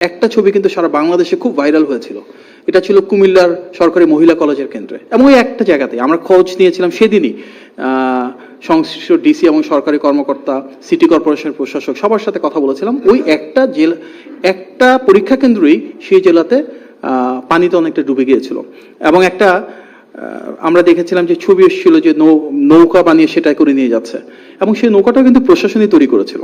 একটা ছবি কিন্তু সারা বাংলাদেশে খুব ভাইরাল হয়েছিল। এটা ছিল কুমিল্লার সরকারি মহিলা কলেজের কেন্দ্রে, এবং ওই একটা জায়গাতে আমরা খোঁজ নিয়েছিলাম সেদিনই। সংশ্লিষ্ট ডিসি এবং সরকারি কর্মকর্তা, সিটি কর্পোরেশনের প্রশাসক সবার সাথে কথা বলেছিলাম। ওই একটা পরীক্ষা কেন্দ্রই সেই জেলাতে পানিতে অনেকটা ডুবে গিয়েছিল, এবং আমরা দেখেছিলাম যে ছবি এসেছিল যে নৌকা বানিয়ে সেটা করে নিয়ে যাচ্ছে, এবং সেই নৌকাটা কিন্তু প্রশাসনই তৈরি করেছিল।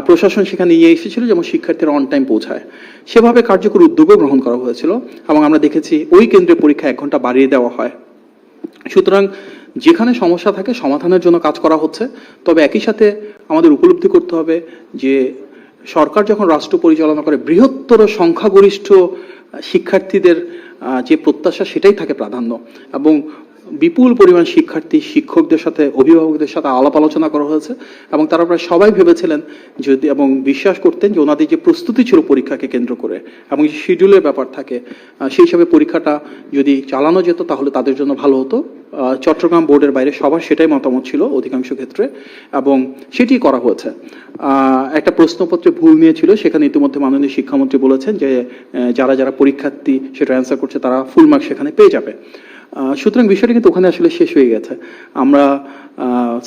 প্রশাসন সেখানে নিয়ে এসেছিল যেমন শিক্ষার্থীরা অন টাইম পৌঁছায়, সেভাবে কার্যকর উদ্যোগও গ্রহণ করা হয়েছিল, এবং আমরা দেখেছি ওই কেন্দ্রে পরীক্ষা 1 ঘন্টা বাড়িয়ে দেওয়া হয়। সুতরাং যেখানে সমস্যা থাকে সমাধানের জন্য কাজ করা হচ্ছে। তবে একই সাথে আমাদের উপলব্ধি করতে হবে যে সরকার যখন রাষ্ট্র পরিচালনা করে, বৃহত্তর সংখ্যাগরিষ্ঠ শিক্ষার্থীদের যে প্রত্যাশা সেটাই থাকে প্রাধান্য, এবং বিপুল পরিমাণ শিক্ষার্থী শিক্ষকদের সাথে অভিভাবকদের সাথে আলাপ আলোচনা করা হয়েছে, এবং তারা প্রায় সবাই ভেবেছিলেন যদি এবং বিশ্বাস করতেন যে ওনাদের যে প্রস্তুতি ছিল পরীক্ষাকে কেন্দ্র করে এবং যে শিডিউলের ব্যাপার থাকে, সেই হিসাবে পরীক্ষাটা যদি চালানো যেত তাহলে তাদের জন্য ভালো হতো। চট্টগ্রাম বোর্ডের বাইরে সবার সেটাই মতামত ছিল অধিকাংশ ক্ষেত্রে, এবং সেটি করা হয়েছে। একটা প্রশ্নপত্রে ভুল নিয়েছিল, সেখানে ইতিমধ্যে মাননীয় শিক্ষামন্ত্রী বলেছেন যে যারা যারা পরীক্ষার্থী সেটা অ্যান্সার করছে তারা ফুল মার্ক সেখানে পেয়ে যাবে। সুতরাং বিষয়টা কিন্তু ওখানে আসলে শেষ হয়ে গেছে। আমরা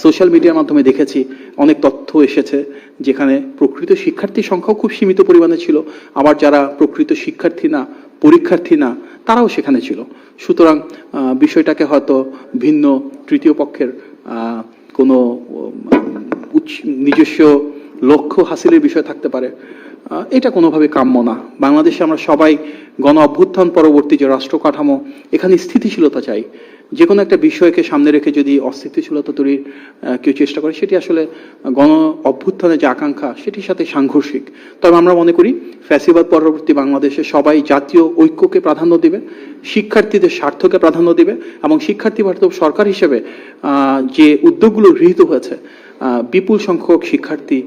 সোশ্যাল মিডিয়ার মাধ্যমে দেখেছি অনেক তথ্য এসেছে যেখানে প্রকৃত শিক্ষার্থীর সংখ্যাও খুব সীমিত পরিমাণে ছিল, আবার যারা প্রকৃত শিক্ষার্থী না, পরীক্ষার্থী না, তারাও সেখানে ছিল। সুতরাং বিষয়টাকে হয়তো ভিন্ন তৃতীয় পক্ষের কোনো নিজস্ব লক্ষ্য হাসিলের বিষয় থাকতে পারে, এটা কোনোভাবে কাম্য না। বাংলাদেশে আমরা সবাই গণ অভ্যুত্থান পরবর্তী যে রাষ্ট্র কাঠামো, এখানে স্থিতিশীলতা চাই। যে কোনো একটা বিষয়কে সামনে রেখে যদি অস্থিতিশীলতা তৈরির কেউ চেষ্টা করে, সেটি আসলে গণ অভ্যুত্থানের যে আকাঙ্ক্ষা সেটির সাথে সাংঘর্ষিক। তবে আমরা মনে করি ফ্যাসিবাদ পরবর্তী বাংলাদেশে সবাই জাতীয় ঐক্যকে প্রাধান্য দিবে, শিক্ষার্থীদের স্বার্থকে প্রাধান্য দিবে, এবং শিক্ষার্থী বান্ধব সরকার হিসেবে যে উদ্যোগগুলো গৃহীত হয়েছে, বিপুল সংখ্যক শিক্ষার্থী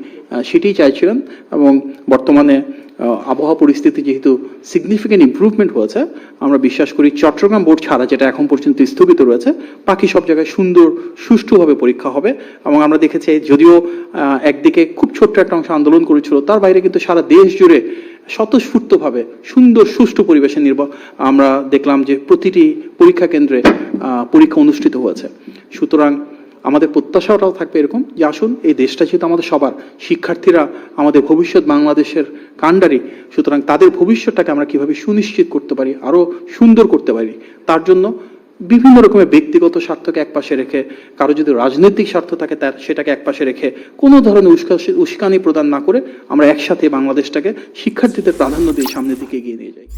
সেটাই চাইছিলেন। এবং বর্তমানে আবহাওয়া পরিস্থিতি যেহেতু সিগনিফিকেন্ট ইমপ্রুভমেন্ট হয়েছে, আমরা বিশ্বাস করি চট্টগ্রাম বোর্ড ছাড়া, যেটা এখন পর্যন্ত স্থগিত রয়েছে, বাকি সব জায়গায় সুন্দর সুষ্ঠুভাবে পরীক্ষা হবে। এবং আমরা দেখেছি যদিও একদিকে খুব ছোট্ট একটা অংশ আন্দোলন করেছিল, তার বাইরে কিন্তু সারা দেশ জুড়ে স্বতঃস্ফূর্তভাবে সুন্দর সুষ্ঠু পরিবেশে আমরা দেখলাম যে প্রতিটি পরীক্ষা কেন্দ্রে পরীক্ষা অনুষ্ঠিত হয়েছে। সুতরাং আমাদের প্রত্যাশাটাও থাকবে এরকম যে আসুন, এই দেশটা যেহেতু আমাদের সবার, শিক্ষার্থীরা আমাদের ভবিষ্যৎ, বাংলাদেশের কাণ্ডারি, সুতরাং তাদের ভবিষ্যৎটাকে আমরা কিভাবে সুনিশ্চিত করতে পারি, আরো সুন্দর করতে পারি, তার জন্য বিভিন্ন রকমের ব্যক্তিগত স্বার্থকে একপাশে রেখে, কারো যদি রাজনৈতিক স্বার্থ থাকে তার সেটাকে একপাশে রেখে, কোনো ধরনের উস্কানি প্রদান না করে আমরা একসাথে বাংলাদেশটাকে শিক্ষার্থীদের প্রাধান্য দিয়ে সামনের দিকে এগিয়ে নিয়ে যাই।